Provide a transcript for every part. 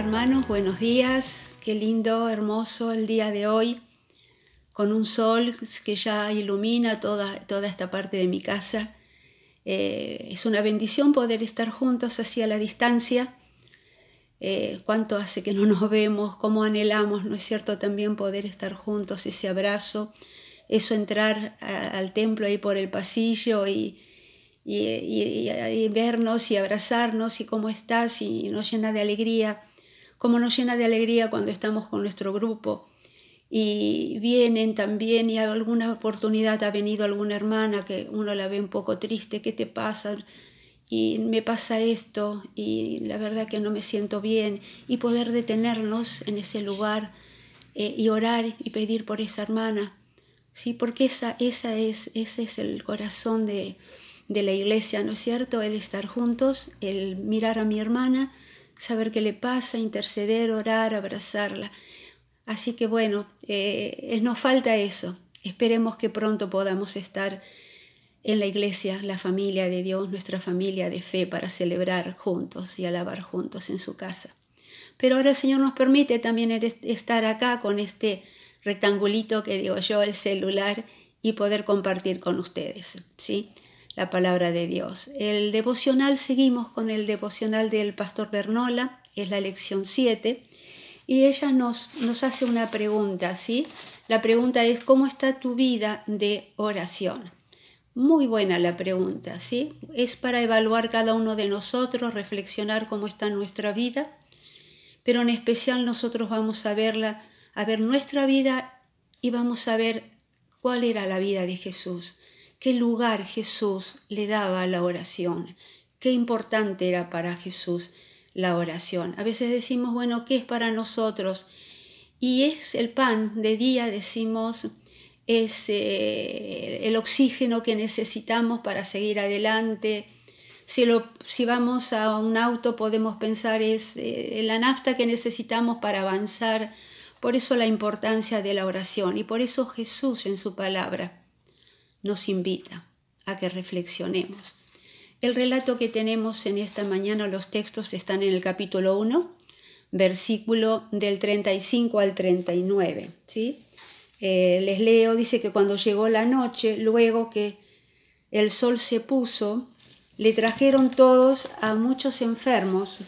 hermanos, buenos días. Qué lindo, hermoso el día de hoy, con un sol que ya ilumina toda esta parte de mi casa. Es una bendición poder estar juntos así a la distancia. Cuánto hace que no nos vemos, cómo anhelamos, ¿no es cierto?, también poder estar juntos, ese abrazo, eso entrar al templo ahí por el pasillo y vernos y abrazarnos y cómo estás, y nos llena de alegría, como nos llena de alegría cuando estamos con nuestro grupo y vienen también, y a alguna oportunidad ha venido alguna hermana que uno la ve un poco triste. ¿Qué te pasa? Y me pasa esto y la verdad que no me siento bien, y poder detenernos en ese lugar y orar y pedir por esa hermana, ¿sí? Porque ese es el corazón de la iglesia, ¿no es cierto? El estar juntos, el mirar a mi hermana, saber qué le pasa, interceder, orar, abrazarla. Así que bueno, nos falta eso. Esperemos que pronto podamos estar en la iglesia, la familia de Dios, nuestra familia de fe, para celebrar juntos y alabar juntos en su casa. Pero ahora el Señor nos permite también estar acá con este rectangulito que digo yo, el celular, y poder compartir con ustedes, ¿sí?, la palabra de Dios. El devocional, seguimos con el devocional del pastor Bernola, es la lección 7, y ella nos hace una pregunta, ¿sí? La pregunta es: ¿cómo está tu vida de oración? Muy buena la pregunta, ¿sí? Es para evaluar cada uno de nosotros, reflexionar cómo está nuestra vida, pero en especial nosotros vamos a ver nuestra vida y vamos a ver cuál era la vida de Jesús, qué lugar Jesús le daba a la oración, qué importante era para Jesús la oración. A veces decimos, bueno, ¿qué es para nosotros? Y es el pan de día, decimos, es el oxígeno que necesitamos para seguir adelante. Si vamos a un auto, podemos pensar es la nafta que necesitamos para avanzar. Por eso la importancia de la oración, y por eso Jesús en su palabra nos invita a que reflexionemos. El relato que tenemos en esta mañana, los textos están en el capítulo 1, versículo del 35 al 39, ¿sí? Les leo, dice que cuando llegó la noche, luego que el sol se puso, le trajeron todos a muchos enfermos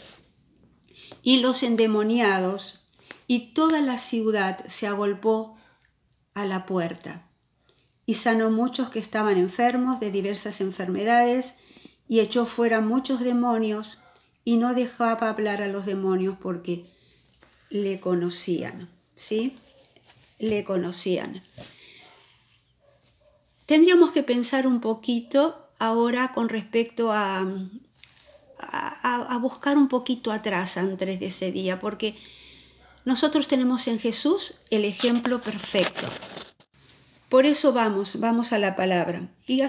y los endemoniados, y toda la ciudad se agolpó a la puerta. Y sanó muchos que estaban enfermos de diversas enfermedades, y echó fuera muchos demonios, y no dejaba hablar a los demonios porque le conocían, ¿sí? Le conocían. Tendríamos que pensar un poquito ahora con respecto a buscar un poquito atrás antes de ese día, porque nosotros tenemos en Jesús el ejemplo perfecto. Por eso vamos a la palabra y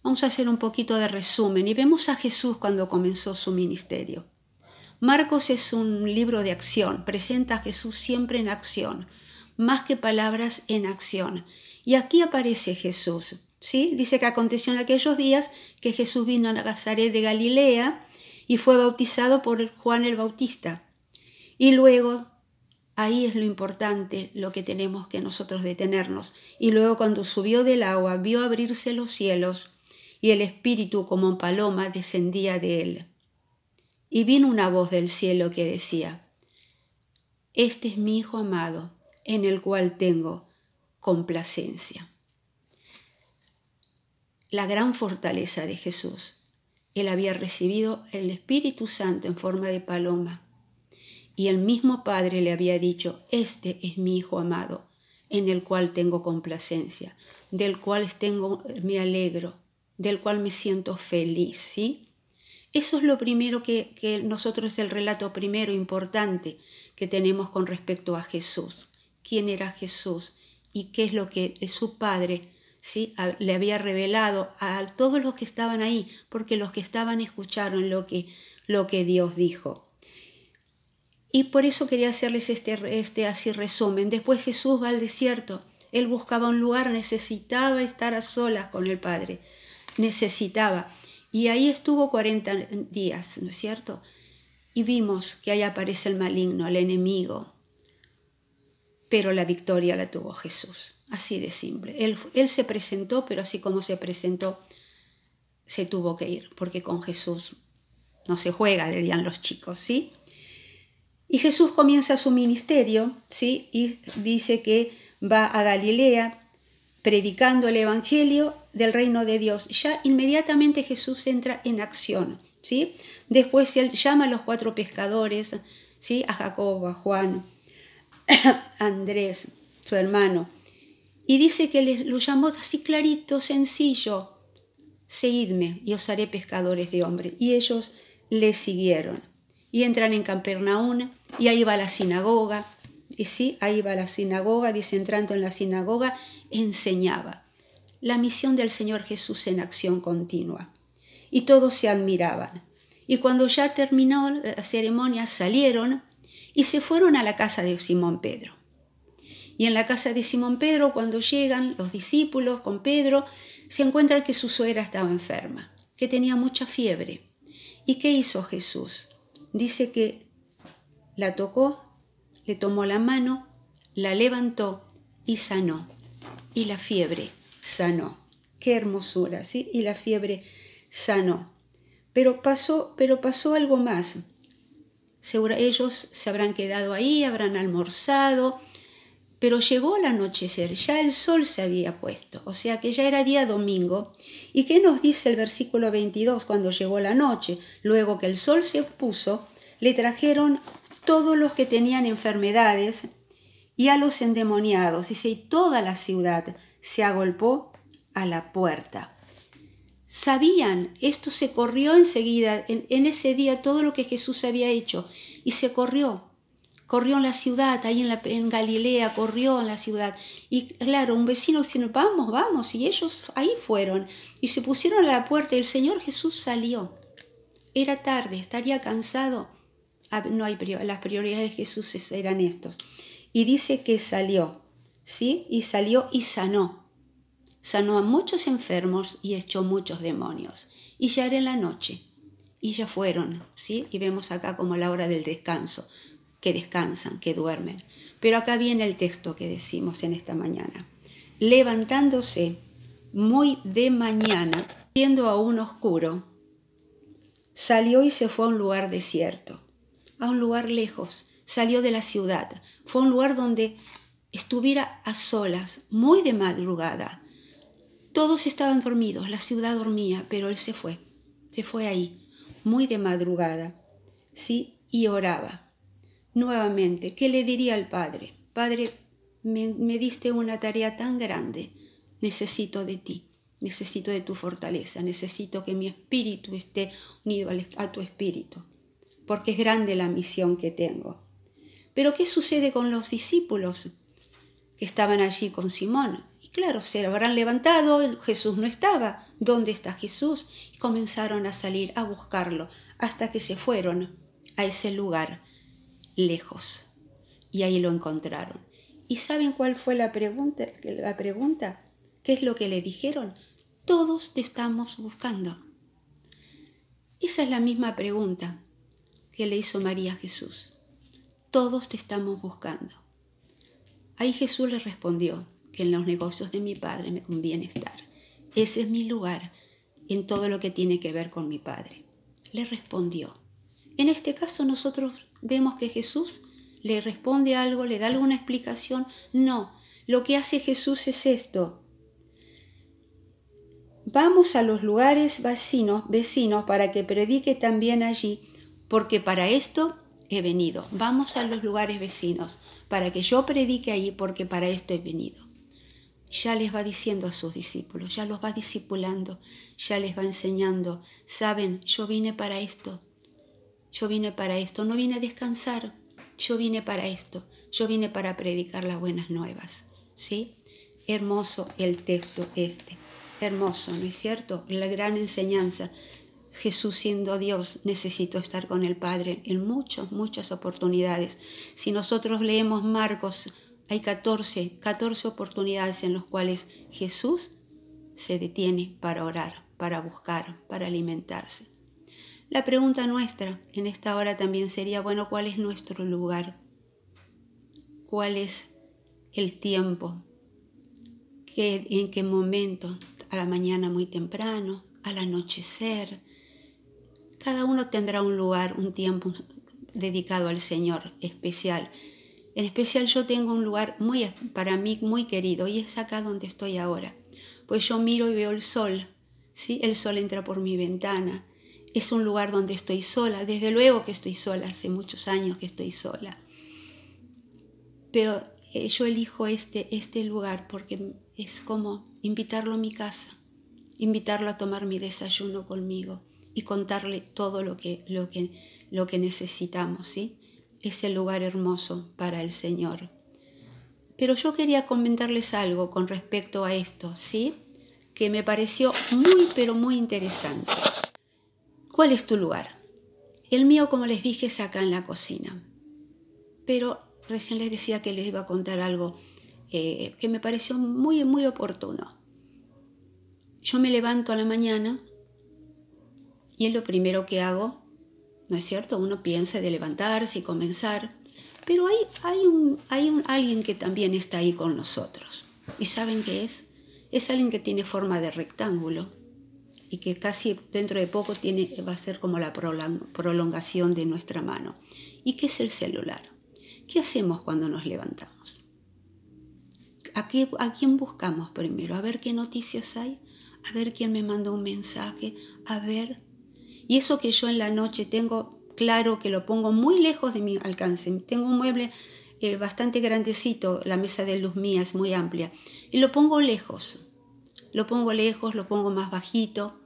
vamos a hacer un poquito de resumen, y vemos a Jesús cuando comenzó su ministerio. Marcos es un libro de acción, presenta a Jesús siempre en acción, más que palabras, en acción. Y aquí aparece Jesús, ¿sí? Dice que aconteció en aquellos días que Jesús vino a Nazaret de Galilea y fue bautizado por Juan el Bautista. Y luego, ahí es lo importante, lo que tenemos que nosotros detenernos. Y luego, cuando subió del agua, vio abrirse los cielos y el Espíritu como paloma descendía de él. Y vino una voz del cielo que decía: este es mi Hijo amado, en el cual tengo complacencia. La gran fortaleza de Jesús. Él había recibido el Espíritu Santo en forma de paloma. Y el mismo Padre le había dicho: este es mi Hijo amado, en el cual tengo complacencia, del cual me alegro, del cual me siento feliz, ¿sí? Eso es lo primero que nosotros, el relato primero importante que tenemos con respecto a Jesús. ¿Quién era Jesús? Y qué es lo que su Padre, ¿sí?, le había revelado a todos los que estaban ahí, porque los que estaban escucharon lo que Dios dijo. Y por eso quería hacerles este así resumen. Después Jesús va al desierto. Él buscaba un lugar, necesitaba estar a solas con el Padre. Necesitaba. Y ahí estuvo 40 días, ¿no es cierto? y vimos que ahí aparece el maligno, el enemigo, pero la victoria la tuvo Jesús, así de simple. Él se presentó, pero así como se presentó, se tuvo que ir, porque con Jesús no se juega, dirían los chicos, ¿sí? Y Jesús comienza su ministerio, ¿sí? Y dice que va a Galilea predicando el evangelio del reino de Dios. Ya inmediatamente Jesús entra en acción, ¿sí? Después él llama a los 4 pescadores, ¿sí? A Jacobo, a Juan, a Andrés, su hermano, y dice que lo llamó así clarito, sencillo: seguidme y os haré pescadores de hombres. Y ellos le siguieron. Y entran en Capernaum, y ahí va la sinagoga. Y sí, ahí va la sinagoga, dice, entrando en la sinagoga, enseñaba. La misión del Señor Jesús en acción continua. Y todos se admiraban. Y cuando ya terminó la ceremonia, salieron y se fueron a la casa de Simón Pedro. Y en la casa de Simón Pedro, cuando llegan los discípulos con Pedro, se encuentran que su suegra estaba enferma, que tenía mucha fiebre. ¿Y qué hizo Jesús? Dice que la tocó, le tomó la mano, la levantó y sanó. Y la fiebre sanó. Qué hermosura, ¿sí? Y la fiebre sanó. Pero pasó algo más. Ellos se habrán quedado ahí, habrán almorzado, pero llegó el anochecer, ya el sol se había puesto, o sea que ya era día domingo. ¿Y qué nos dice el versículo 22? Cuando llegó la noche, luego que el sol se puso, le trajeron todos los que tenían enfermedades y a los endemoniados. Dice, y toda la ciudad se agolpó a la puerta. Sabían, esto se corrió enseguida, en ese día, todo lo que Jesús había hecho, y se corrió en la ciudad, ahí en Galilea, corrió en la ciudad. Y claro, un vecino dice, vamos, y ellos ahí fueron, y se pusieron a la puerta, y el Señor Jesús salió. Era tarde, estaría cansado. No hay las prioridades de Jesús eran estos. Y dice que salió, ¿sí? Y salió y sanó. Sanó a muchos enfermos y echó muchos demonios. Y ya era en la noche. Y ya fueron, ¿sí? Y vemos acá como la hora del descanso, que descansan, que duermen. Pero acá viene el texto que decimos en esta mañana. Levantándose muy de mañana, siendo aún oscuro, salió y se fue a un lugar desierto, a un lugar lejos. Salió de la ciudad. Fue a un lugar donde estuviera a solas, muy de madrugada. Todos estaban dormidos, la ciudad dormía, pero él se fue ahí, muy de madrugada, ¿sí? Y oraba. Nuevamente, ¿qué le diría al Padre? Padre, me diste una tarea tan grande, necesito de ti, necesito de tu fortaleza, necesito que mi espíritu esté unido a tu espíritu, porque es grande la misión que tengo. Pero ¿qué sucede con los discípulos que estaban allí con Simón? Y claro, se habrán levantado, Jesús no estaba. ¿Dónde está Jesús? Y comenzaron a salir a buscarlo hasta que se fueron a ese lugar lejos. Y ahí lo encontraron. ¿Y saben cuál fue la pregunta? ¿Qué es lo que le dijeron? Todos te estamos buscando. Esa es la misma pregunta que le hizo María a Jesús. Todos te estamos buscando. Ahí Jesús le respondió que en los negocios de mi Padre me conviene estar. Ese es mi lugar en todo lo que tiene que ver con mi Padre. Le respondió. En este caso nosotros vemos que Jesús le responde algo, le da alguna explicación. No, lo que hace Jesús es esto. Vamos a los lugares vecinos para que predique también allí, porque para esto he venido. Vamos a los lugares vecinos para que yo predique allí, porque para esto he venido. Ya les va diciendo a sus discípulos, ya los va discipulando, ya les va enseñando. Saben, yo vine para esto. Yo vine para esto, no vine a descansar, yo vine para esto, yo vine para predicar las buenas nuevas, ¿sí? Hermoso el texto este, hermoso, ¿no es cierto? La gran enseñanza. Jesús siendo Dios necesitó estar con el Padre en muchas oportunidades. Si nosotros leemos Marcos, hay 14 oportunidades en las cuales Jesús se detiene para orar, para buscar, para alimentarse. La pregunta nuestra en esta hora también sería, bueno, ¿cuál es nuestro lugar? ¿Cuál es el tiempo? ¿En qué momento? ¿A la mañana muy temprano? ¿Al anochecer? Cada uno tendrá un lugar, un tiempo dedicado al Señor especial. En especial yo tengo un lugar para mí muy querido y es acá donde estoy ahora. Pues yo miro y veo el sol, ¿sí? El sol entra por mi ventana. Es un lugar donde estoy sola. Desde luego que estoy sola, hace muchos años que estoy sola. Pero yo elijo este lugar porque es como invitarlo a mi casa, invitarlo a tomar mi desayuno conmigo y contarle todo lo que necesitamos, ¿sí? Es el lugar hermoso para el Señor. Pero yo quería comentarles algo con respecto a esto, ¿sí? Que me pareció muy, pero muy interesante. ¿Cuál es tu lugar? El mío, como les dije, es acá en la cocina. Pero recién les decía que les iba a contar algo que me pareció muy, muy oportuno. Yo me levanto a la mañana y es lo primero que hago, ¿no es cierto? Uno piensa de levantarse y comenzar, pero hay alguien que también está ahí con nosotros. ¿Y saben qué es? Es alguien que tiene forma de rectángulo y que casi dentro de poco va a ser como la prolongación de nuestra mano. ¿Y qué es el celular? ¿Qué hacemos cuando nos levantamos? ¿A quién buscamos primero? A ver qué noticias hay, a ver quién me mandó un mensaje, a ver. Y eso que yo en la noche tengo claro que lo pongo muy lejos de mi alcance. Tengo un mueble bastante grandecito, la mesa de luz mía es muy amplia, y lo pongo lejos, lo pongo más bajito.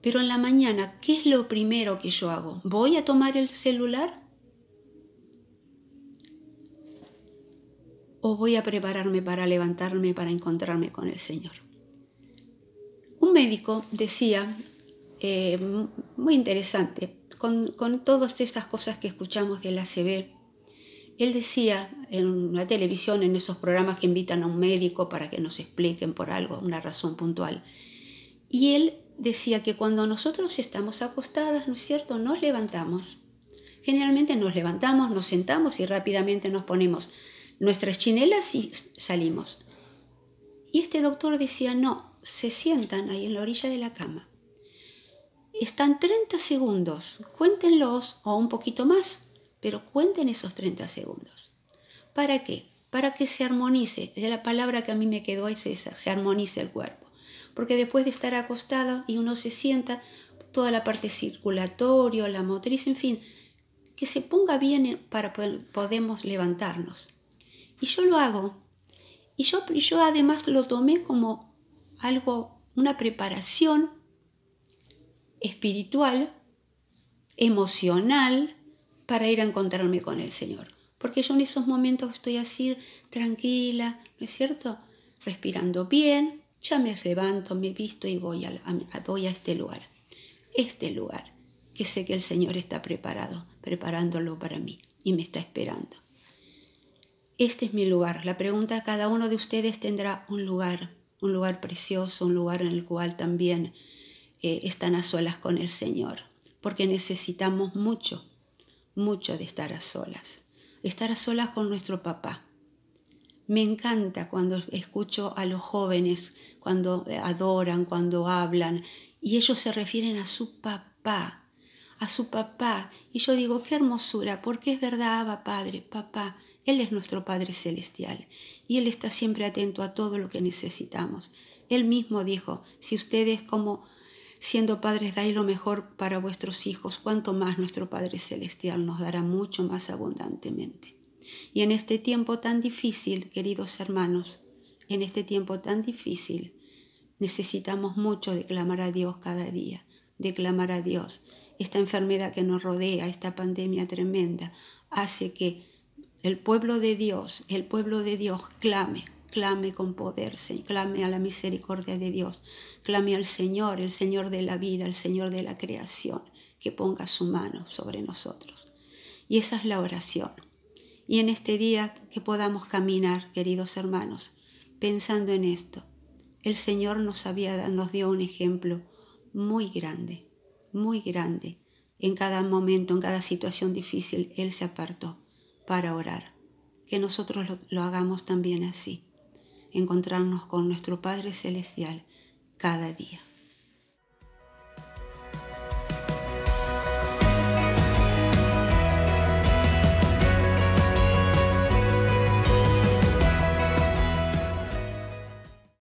Pero en la mañana, ¿qué es lo primero que yo hago? ¿Voy a tomar el celular? ¿O voy a prepararme para levantarme, para encontrarme con el Señor? Un médico decía, muy interesante, con todas estas cosas que escuchamos del ACV, él decía en la televisión, en esos programas que invitan a un médico para que nos expliquen por algo, una razón puntual, y él decía que cuando nosotros estamos acostadas, ¿no es cierto?, nos levantamos. Generalmente nos levantamos, nos sentamos y rápidamente nos ponemos nuestras chinelas y salimos. Y este doctor decía, no, se sientan ahí en la orilla de la cama. Están 30 segundos, cuéntenlos o un poquito más, pero cuenten esos 30 segundos. ¿Para qué? Para que se armonice. La palabra que a mí me quedó es esa, se armonice el cuerpo. Porque después de estar acostado y uno se sienta, toda la parte circulatoria, la motriz, en fin, que se ponga bien para podemos levantarnos. Y yo lo hago. Y yo además lo tomé como algo, una preparación espiritual, emocional, para ir a encontrarme con el Señor. Porque yo en esos momentos estoy así, tranquila, ¿no es cierto? Respirando bien, ya me levanto, me visto y voy a este lugar. Este lugar que sé que el Señor está preparándolo para mí y me está esperando. Este es mi lugar. La pregunta, cada uno de ustedes tendrá un lugar precioso, un lugar en el cual también están a solas con el Señor, porque necesitamos mucho de estar a solas con nuestro papá. Me encanta cuando escucho a los jóvenes, cuando adoran, cuando hablan, y ellos se refieren a su papá, y yo digo, qué hermosura, porque es verdad, Abba Padre, papá, Él es nuestro Padre Celestial, y Él está siempre atento a todo lo que necesitamos. Él mismo dijo, si ustedes como siendo padres dais lo mejor para vuestros hijos, cuánto más nuestro Padre Celestial nos dará mucho más abundantemente. Y en este tiempo tan difícil, queridos hermanos, en este tiempo tan difícil, necesitamos mucho de clamar a Dios cada día, de clamar a Dios. Esta enfermedad que nos rodea, esta pandemia tremenda, hace que el pueblo de Dios clame con poder, clame a la misericordia de Dios, clame al Señor, el Señor de la vida, el Señor de la creación, que ponga su mano sobre nosotros. Y esa es la oración. Y en este día que podamos caminar, queridos hermanos, pensando en esto, el Señor nos dio un ejemplo muy grande, muy grande. En cada momento, en cada situación difícil, Él se apartó para orar. Que nosotros lo hagamos también así. Encontrarnos con nuestro Padre Celestial cada día.